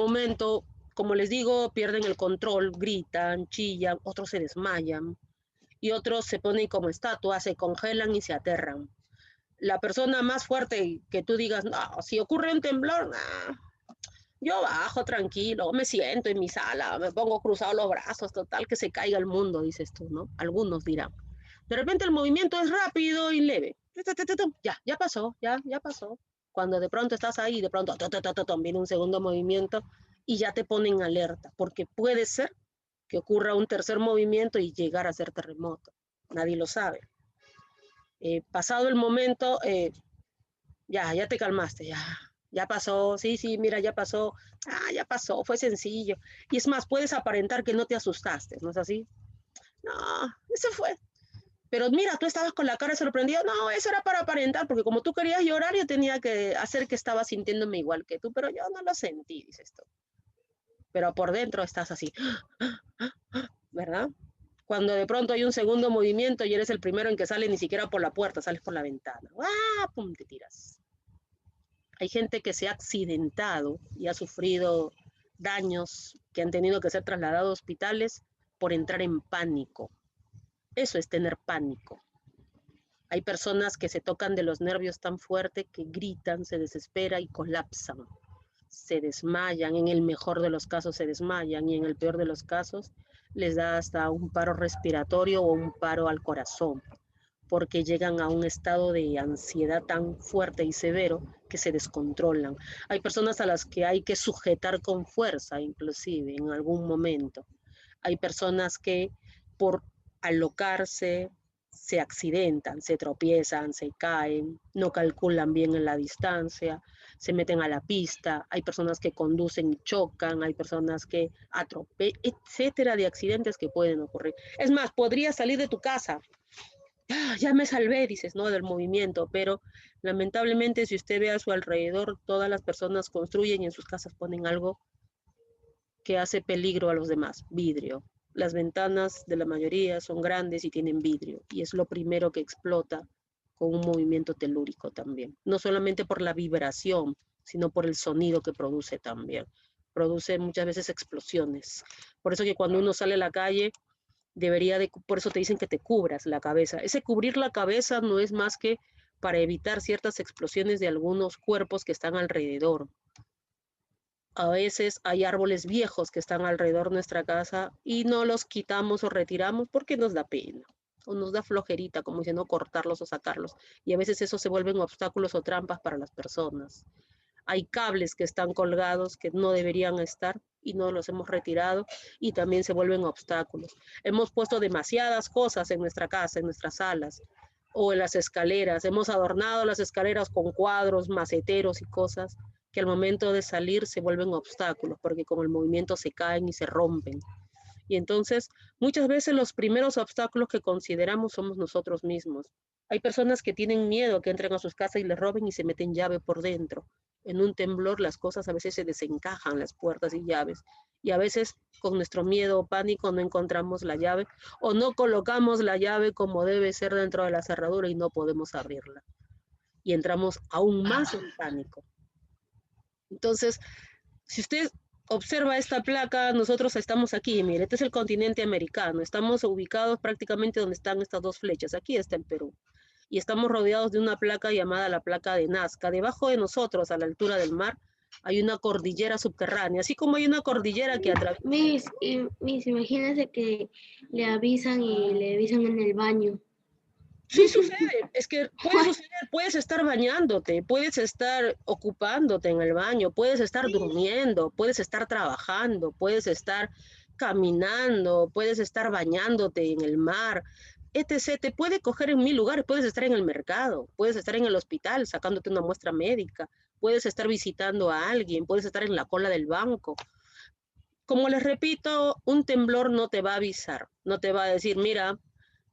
momento, como les digo, pierden el control, gritan, chillan, otros se desmayan y otros se ponen como estatuas, se congelan y se aterran. La persona más fuerte que tú digas, no, si ocurre un temblor, nah, yo bajo tranquilo, me siento en mi sala, me pongo cruzados los brazos, total que se caiga el mundo, dices tú, ¿no? Algunos dirán. De repente el movimiento es rápido y leve. Ya, ya pasó, ya pasó. Cuando de pronto estás ahí, de pronto viene un segundo movimiento y ya te ponen en alerta, porque puede ser que ocurra un tercer movimiento y llegar a ser terremoto. Nadie lo sabe. Pasado el momento, ya te calmaste, ya pasó, sí, mira, ya pasó, fue sencillo. Y es más, puedes aparentar que no te asustaste, ¿no es así? No, eso fue. Pero mira, tú estabas con la cara sorprendida. No, eso era para aparentar, porque como tú querías llorar, yo tenía que hacer que estaba sintiéndome igual que tú, pero yo no lo sentí, dices tú. Pero por dentro estás así, ¿verdad? Cuando de pronto hay un segundo movimiento y eres el primero en que sale ni siquiera por la puerta, sales por la ventana. ¡Ah! ¡Pum! Te tiras. Hay gente que se ha accidentado y ha sufrido daños que han tenido que ser trasladados a hospitales por entrar en pánico. Eso es tener pánico. Hay personas que se tocan de los nervios tan fuerte que gritan, se desesperan y colapsan. Se desmayan, en el mejor de los casos se desmayan y en el peor de los casos les da hasta un paro respiratorio o un paro al corazón, porque llegan a un estado de ansiedad tan fuerte y severo que se descontrolan. Hay personas a las que hay que sujetar con fuerza, inclusive en algún momento. Hay personas que por alocarse se accidentan, se tropiezan, se caen, no calculan bien en la distancia, se meten a la pista, hay personas que conducen y chocan, hay personas que atropellan, etcétera, de accidentes que pueden ocurrir. Es más, podrías salir de tu casa, ya me salvé, dices, ¿no? Del movimiento, pero lamentablemente si usted ve a su alrededor, todas las personas construyen y en sus casas ponen algo que hace peligro a los demás, vidrio. Las ventanas de la mayoría son grandes y tienen vidrio, y es lo primero que explota con un movimiento telúrico también. No solamente por la vibración, sino por el sonido que produce también. Produce muchas veces explosiones. Por eso que cuando uno sale a la calle, por eso te dicen que te cubras la cabeza. Ese cubrir la cabeza no es más que para evitar ciertas explosiones de algunos cuerpos que están alrededor. A veces hay árboles viejos que están alrededor de nuestra casa y no los quitamos o retiramos porque nos da pena o nos da flojerita, como diciendo cortarlos o sacarlos. Y a veces eso se vuelven obstáculos o trampas para las personas. Hay cables que están colgados que no deberían estar y no los hemos retirado y también se vuelven obstáculos. Hemos puesto demasiadas cosas en nuestra casa, en nuestras salas o en las escaleras. Hemos adornado las escaleras con cuadros, maceteros y cosas que al momento de salir se vuelven obstáculos porque con el movimiento se caen y se rompen. Y entonces muchas veces los primeros obstáculos que consideramos somos nosotros mismos. Hay personas que tienen miedo que entren a sus casas y les roben y se meten llave por dentro. En un temblor las cosas a veces se desencajan, las puertas y llaves. Y a veces con nuestro miedo o pánico no encontramos la llave o no colocamos la llave como debe ser dentro de la cerradura y no podemos abrirla. Y entramos aún más en pánico. Entonces, si usted observa esta placa, nosotros estamos aquí, mire, este es el continente americano, estamos ubicados prácticamente donde están estas dos flechas, aquí está el Perú, y estamos rodeados de una placa llamada la placa de Nazca. Debajo de nosotros, a la altura del mar, hay una cordillera subterránea, así como hay una cordillera que atraviesa. Miss, imagínese que le avisan en el baño. Sí sucede, es que puede suceder, puedes estar bañándote, puedes estar ocupándote en el baño, puedes estar durmiendo, puedes estar trabajando, puedes estar caminando, puedes estar bañándote en el mar, etc. Te puede coger en mil lugares, puedes estar en el mercado, puedes estar en el hospital sacándote una muestra médica, puedes estar visitando a alguien, puedes estar en la cola del banco. Como les repito, un temblor no te va a avisar, no te va a decir, mira,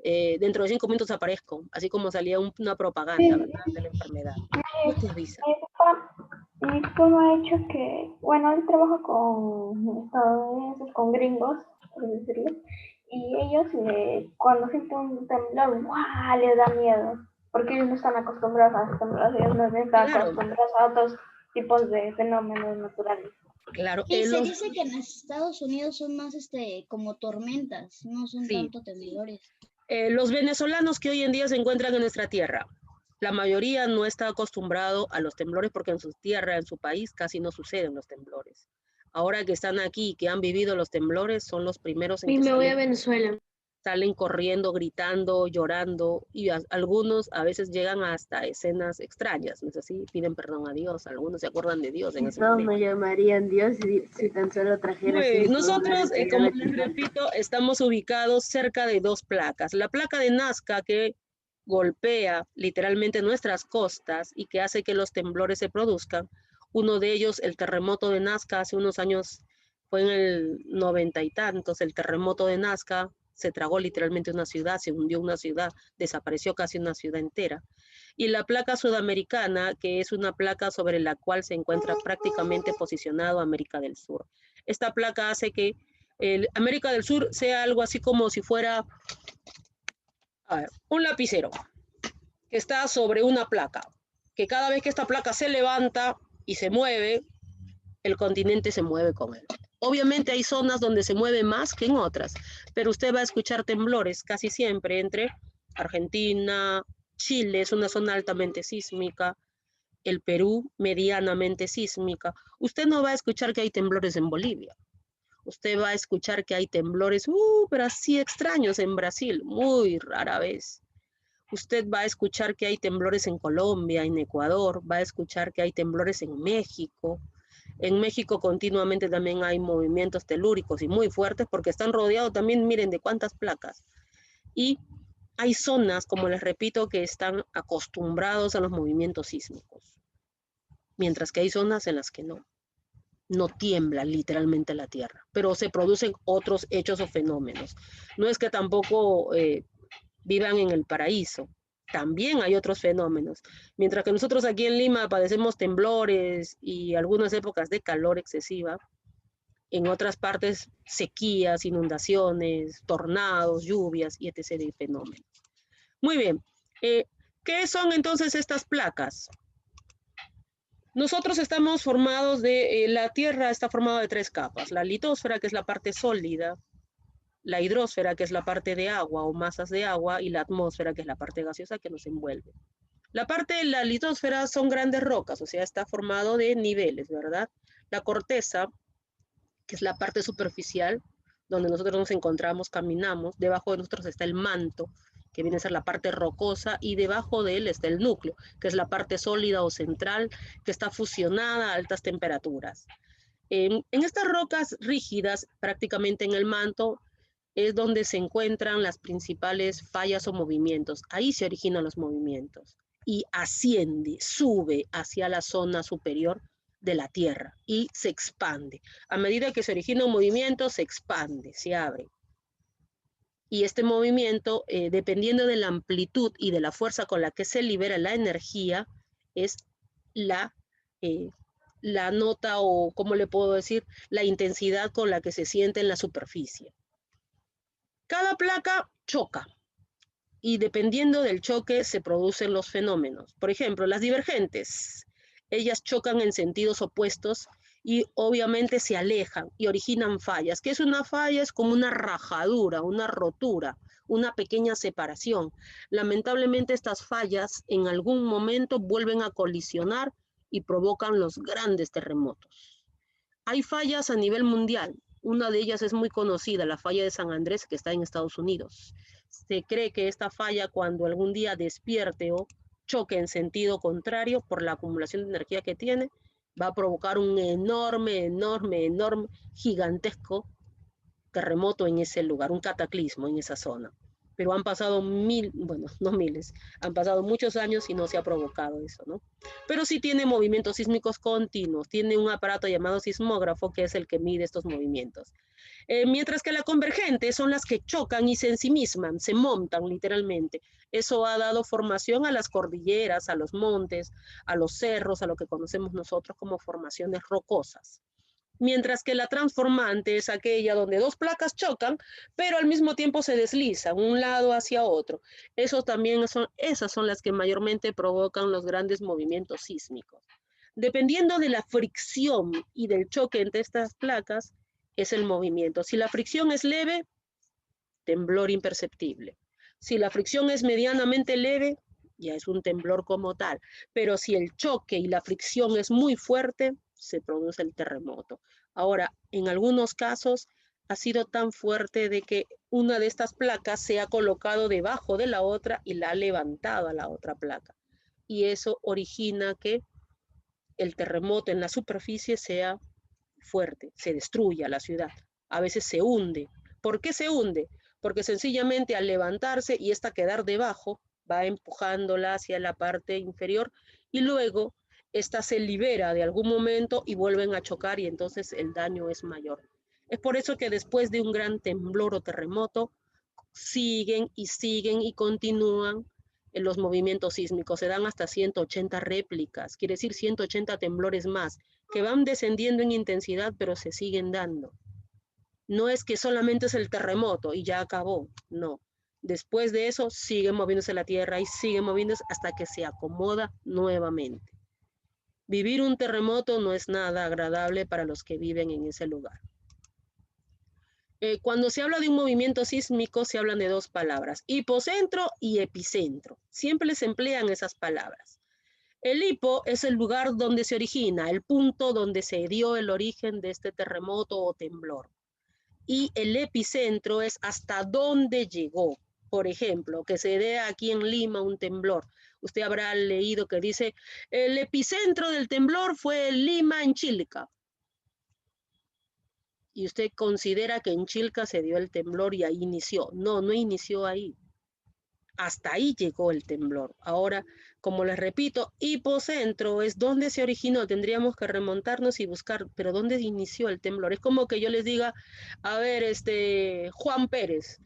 dentro de 5 minutos aparezco, así como salía una propaganda, ¿verdad? De la enfermedad. No te avisa. Mi papá me ha dicho que, bueno, él trabaja con estadounidenses, con gringos, por decirlo, y ellos cuando sienten un temblor, ¡guau!, les da miedo, porque ellos no están acostumbrados a los temblores, ellos no están Claro, acostumbrados a otros tipos de fenómenos naturales. Claro, Sí, se dice que en Estados Unidos son más como tormentas, no son sí. tanto temblores. Los venezolanos que hoy en día se encuentran en nuestra tierra, la mayoría no está acostumbrado a los temblores porque en su tierra, en su país, casi no suceden los temblores. Ahora que están aquí, que han vivido los temblores, son los primeros en Y que me voy a Venezuela. salen corriendo, gritando, llorando, y algunos a veces llegan hasta escenas extrañas, ¿no es así? Piden perdón a Dios, algunos se acuerdan de Dios en ese Todos momento. me llamarían Dios si tan solo trajera Nosotros, como les repito, estamos ubicados cerca de dos placas. La placa de Nazca, que golpea literalmente nuestras costas y que hace que los temblores se produzcan. Uno de ellos, el terremoto de Nazca, hace unos años, fue en el 90 y tantos, el terremoto de Nazca se tragó literalmente una ciudad, se hundió una ciudad, desapareció casi una ciudad entera. Y la placa sudamericana, que es una placa sobre la cual se encuentra prácticamente posicionado América del Sur. Esta placa hace que América del Sur sea algo así como si fuera un lapicero que está sobre una placa, que cada vez que esta placa se levanta y se mueve, el continente se mueve con él. Obviamente hay zonas donde se mueve más que en otras, pero usted va a escuchar temblores casi siempre entre Argentina, Chile, es una zona altamente sísmica, el Perú, medianamente sísmica. Usted no va a escuchar que hay temblores en Bolivia. Usted va a escuchar que hay temblores, pero así extraños en Brasil, muy rara vez. Usted va a escuchar que hay temblores en Colombia, en Ecuador, va a escuchar que hay temblores en México. En México continuamente también hay movimientos telúricos y muy fuertes porque están rodeados también, miren, de cuántas placas. Y hay zonas, como les repito, que están acostumbrados a los movimientos sísmicos, mientras que hay zonas en las que no. No tiembla literalmente la tierra, pero se producen otros hechos o fenómenos. No es que tampoco vivan en el paraíso, también hay otros fenómenos. Mientras que nosotros aquí en Lima padecemos temblores y algunas épocas de calor excesiva, en otras partes sequías, inundaciones, tornados, lluvias y etc. de fenómenos. Muy bien, ¿qué son entonces estas placas? Nosotros estamos formados la Tierra está formada de tres capas, la litosfera, que es la parte sólida, la hidrosfera, que es la parte de agua o masas de agua, y la atmósfera, que es la parte gaseosa que nos envuelve. La parte de la litosfera son grandes rocas, o sea, está formado de niveles, ¿verdad? La corteza, que es la parte superficial, donde nosotros nos encontramos, caminamos, debajo de nosotros está el manto, que viene a ser la parte rocosa, y debajo de él está el núcleo, que es la parte sólida o central, que está fusionada a altas temperaturas. En estas rocas rígidas, prácticamente en el manto, es donde se encuentran las principales fallas o movimientos. Ahí se originan los movimientos y asciende, sube hacia la zona superior de la Tierra y se expande. A medida que se origina un movimiento, se expande, se abre. Y este movimiento, dependiendo de la amplitud y de la fuerza con la que se libera la energía, es la nota o, ¿cómo le puedo decir? La intensidad con la que se siente en la superficie. Cada placa choca y dependiendo del choque se producen los fenómenos. Por ejemplo, las divergentes, ellas chocan en sentidos opuestos y obviamente se alejan y originan fallas. ¿Qué es una falla? Es como una rajadura, una rotura, una pequeña separación. Lamentablemente estas fallas en algún momento vuelven a colisionar y provocan los grandes terremotos. Hay fallas a nivel mundial. Una de ellas es muy conocida, la falla de San Andrés, que está en Estados Unidos. Se cree que esta falla, cuando algún día despierte o choque en sentido contrario por la acumulación de energía que tiene, va a provocar un enorme, gigantesco terremoto en ese lugar, un cataclismo en esa zona. Pero han pasado han pasado muchos años y no se ha provocado eso, ¿no? Pero sí tiene movimientos sísmicos continuos, tiene un aparato llamado sismógrafo que es el que mide estos movimientos. Mientras que la convergente son las que chocan y se ensimisman, se montan literalmente. Eso ha dado formación a las cordilleras, a los montes, a los cerros, a lo que conocemos nosotros como formaciones rocosas. Mientras que la transformante es aquella donde dos placas chocan, pero al mismo tiempo se deslizan un lado hacia otro. Esas son las que mayormente provocan los grandes movimientos sísmicos. Dependiendo de la fricción y del choque entre estas placas, es el movimiento. Si la fricción es leve, temblor imperceptible. Si la fricción es medianamente leve, ya es un temblor como tal. Pero si el choque y la fricción es muy fuerte, se produce el terremoto. Ahora, en algunos casos ha sido tan fuerte de que una de estas placas se ha colocado debajo de la otra y la ha levantado a la otra placa. Y eso origina que el terremoto en la superficie sea fuerte, se destruya la ciudad. A veces se hunde. ¿Por qué se hunde? Porque sencillamente al levantarse y esta quedar debajo, va empujándola hacia la parte inferior y luego esta se libera de algún momento y vuelven a chocar y entonces el daño es mayor. Es por eso que después de un gran temblor o terremoto, siguen y continúan en los movimientos sísmicos. Se dan hasta 180 réplicas, quiere decir 180 temblores más, que van descendiendo en intensidad, pero se siguen dando. No es que solamente es el terremoto y ya acabó, no. Después de eso sigue moviéndose la tierra y sigue moviéndose hasta que se acomoda nuevamente. Vivir un terremoto no es nada agradable para los que viven en ese lugar. Cuando se habla de un movimiento sísmico, se hablan de dos palabras, hipocentro y epicentro. Siempre se emplean esas palabras. El hipo es el lugar donde se origina, el punto donde se dio el origen de este terremoto o temblor. Y el epicentro es hasta dónde llegó. Por ejemplo, que se dé aquí en Lima un temblor. Usted habrá leído que dice, el epicentro del temblor fue Lima en Chilca. Y usted considera que en Chilca se dio el temblor y ahí inició. No, no inició ahí. Hasta ahí llegó el temblor. Ahora, como les repito, hipocentro es donde se originó. Tendríamos que remontarnos y buscar, pero ¿dónde inició el temblor? Es como que yo les diga, a ver, Juan Pérez,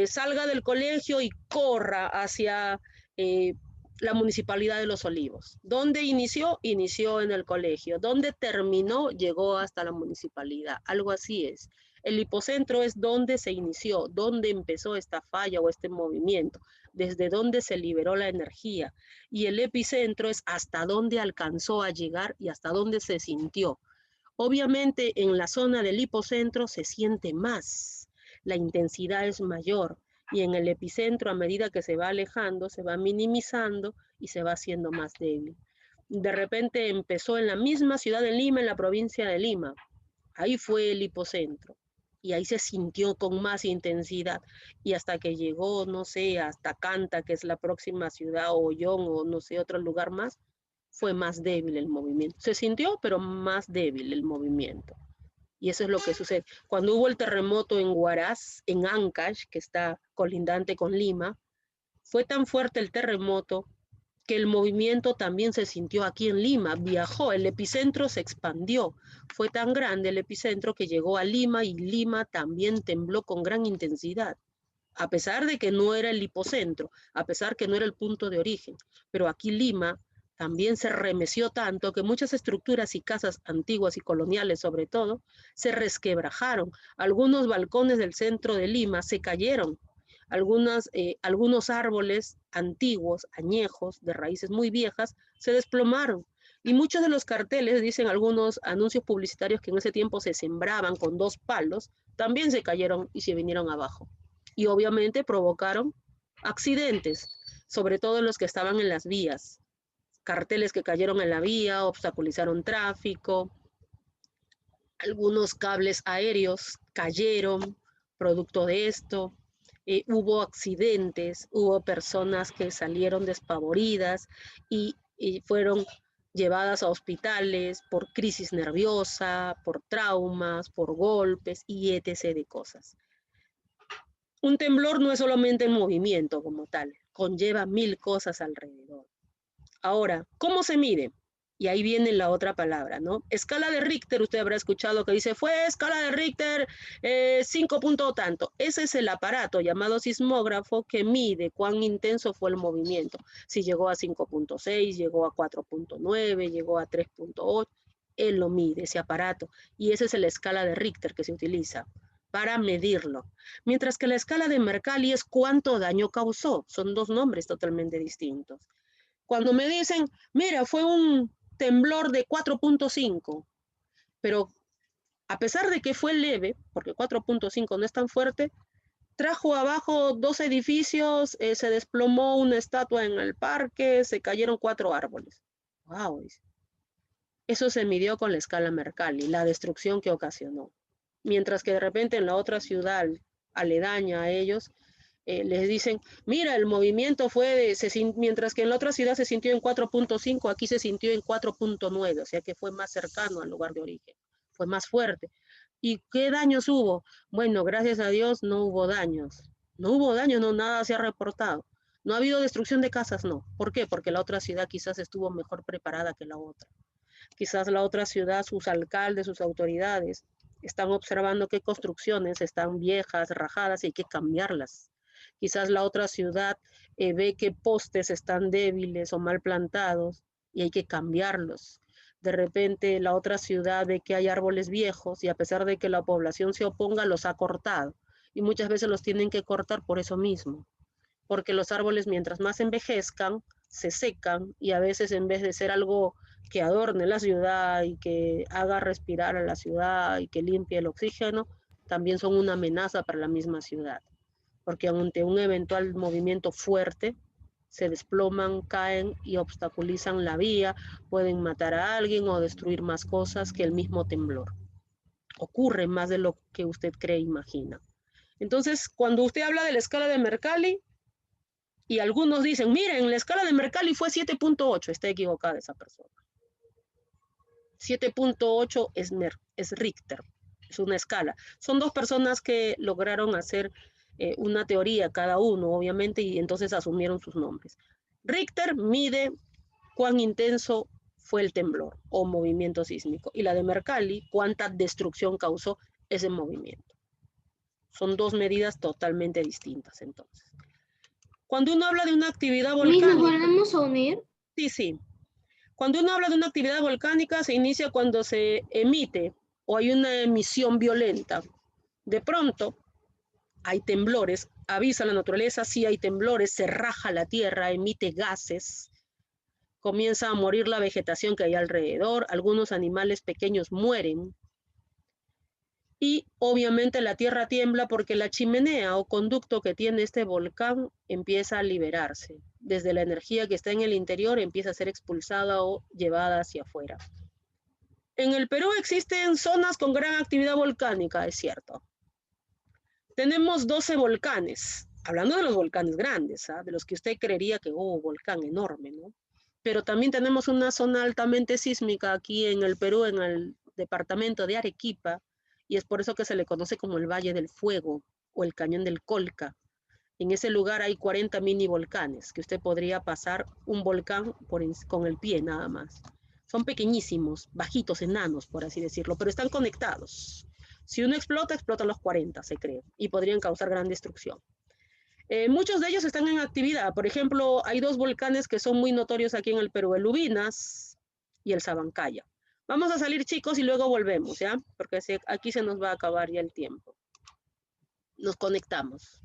salga del colegio y corra hacia la Municipalidad de Los Olivos. ¿Dónde inició? Inició en el colegio. ¿Dónde terminó? Llegó hasta la municipalidad. Algo así es. El hipocentro es donde se inició, donde empezó esta falla o este movimiento, desde donde se liberó la energía. Y el epicentro es hasta dónde alcanzó a llegar y hasta dónde se sintió. Obviamente en la zona del hipocentro se siente más, la intensidad es mayor. Y en el epicentro, a medida que se va alejando, se va minimizando y se va haciendo más débil. De repente empezó en la misma ciudad de Lima, en la provincia de Lima. Ahí fue el hipocentro. Y ahí se sintió con más intensidad. Y hasta que llegó, no sé, hasta Canta, que es la próxima ciudad, o Ollón, o no sé, otro lugar más, fue más débil el movimiento. Se sintió, pero más débil el movimiento. Y eso es lo que sucede. Cuando hubo el terremoto en Huaraz, en Ancash, que está colindante con Lima, fue tan fuerte el terremoto que el movimiento también se sintió aquí en Lima, viajó, el epicentro se expandió. Fue tan grande el epicentro que llegó a Lima y Lima también tembló con gran intensidad. A pesar de que no era el hipocentro, a pesar que no era el punto de origen. Pero aquí Lima también se remeció tanto que muchas estructuras y casas antiguas y coloniales sobre todo se resquebrajaron. Algunos balcones del centro de Lima se cayeron. Algunos árboles antiguos, añejos, de raíces muy viejas, se desplomaron. Y muchos de los carteles, dicen algunos anuncios publicitarios que en ese tiempo se sembraban con 2 palos, también se cayeron y se vinieron abajo. Y obviamente provocaron accidentes, sobre todo los que estaban en las vías. Carteles que cayeron en la vía, obstaculizaron tráfico, algunos cables aéreos cayeron producto de esto, hubo accidentes, hubo personas que salieron despavoridas y fueron llevadas a hospitales por crisis nerviosa, por traumas, por golpes y etc. de cosas. Un temblor no es solamente el movimiento como tal, conlleva 1000 cosas alrededor. Ahora, ¿cómo se mide? Y ahí viene la otra palabra, ¿no? Escala de Richter, usted habrá escuchado que dice, fue escala de Richter 5 punto tanto. Ese es el aparato llamado sismógrafo que mide cuán intenso fue el movimiento. Si llegó a 5.6, llegó a 4.9, llegó a 3.8, él lo mide, ese aparato. Y esa es la escala de Richter que se utiliza para medirlo. Mientras que la escala de Mercalli es cuánto daño causó. Son 2 nombres totalmente distintos. Cuando me dicen, mira, fue un temblor de 4.5, pero a pesar de que fue leve, porque 4.5 no es tan fuerte, trajo abajo 2 edificios, se desplomó una estatua en el parque, se cayeron 4 árboles. ¡Wow! Eso se midió con la escala Mercalli, la destrucción que ocasionó. Mientras que de repente en la otra ciudad aledaña a ellos, les dicen, mira, el movimiento fue, mientras que en la otra ciudad se sintió en 4.5, aquí se sintió en 4.9, o sea que fue más cercano al lugar de origen, fue más fuerte. ¿Y qué daños hubo? Bueno, gracias a Dios no hubo daños. No hubo daños, no, nada se ha reportado. No ha habido destrucción de casas, no. ¿Por qué? Porque la otra ciudad quizás estuvo mejor preparada que la otra. Quizás la otra ciudad, sus alcaldes, sus autoridades, están observando qué construcciones están viejas, rajadas y hay que cambiarlas. Quizás la otra ciudad ve que postes están débiles o mal plantados y hay que cambiarlos. De repente la otra ciudad ve que hay árboles viejos y a pesar de que la población se oponga, los ha cortado. Y muchas veces los tienen que cortar por eso mismo. Porque los árboles mientras más envejezcan, se secan y a veces en vez de ser algo que adorne la ciudad y que haga respirar a la ciudad y que limpie el oxígeno, también son una amenaza para la misma ciudad. Porque ante un eventual movimiento fuerte, se desploman, caen y obstaculizan la vía, pueden matar a alguien o destruir más cosas que el mismo temblor. Ocurre más de lo que usted cree e imagina. Entonces, cuando usted habla de la escala de Mercalli, y algunos dicen, miren, la escala de Mercalli fue 7.8, está equivocada esa persona. 7.8 es Richter, es una escala. Son 2 personas que lograron hacer una teoría cada uno, obviamente, y entonces asumieron sus nombres. Richter mide cuán intenso fue el temblor o movimiento sísmico, y la de Mercalli, cuánta destrucción causó ese movimiento. Son 2 medidas totalmente distintas, entonces. Cuando uno habla de una actividad volcánica... ¿Nos volvemos a unir? Sí, sí. Cuando uno habla de una actividad volcánica, se inicia cuando se emite o hay una emisión violenta. De pronto, hay temblores, avisa la naturaleza, sí hay temblores, se raja la tierra, emite gases, comienza a morir la vegetación que hay alrededor, algunos animales pequeños mueren. Y obviamente la tierra tiembla porque la chimenea o conducto que tiene este volcán empieza a liberarse. Desde la energía que está en el interior empieza a ser expulsada o llevada hacia afuera. En el Perú existen zonas con gran actividad volcánica, es cierto. Tenemos 12 volcanes, hablando de los volcanes grandes, ¿eh? De los que usted creería que, volcán enorme, ¿no? Pero también tenemos una zona altamente sísmica aquí en el Perú, en el departamento de Arequipa, y es por eso que se le conoce como el Valle del Fuego o el Cañón del Colca. En ese lugar hay 40 mini volcanes, que usted podría pasar un volcán con el pie nada más. Son pequeñísimos, bajitos, enanos, por así decirlo, pero están conectados. Si uno explota, explotan los 40, se cree, y podrían causar gran destrucción. Muchos de ellos están en actividad. Por ejemplo, hay 2 volcanes que son muy notorios aquí en el Perú, el Ubinas y el Sabancaya. Vamos a salir, chicos, y luego volvemos, ¿ya? Porque aquí se nos va a acabar ya el tiempo. Nos conectamos.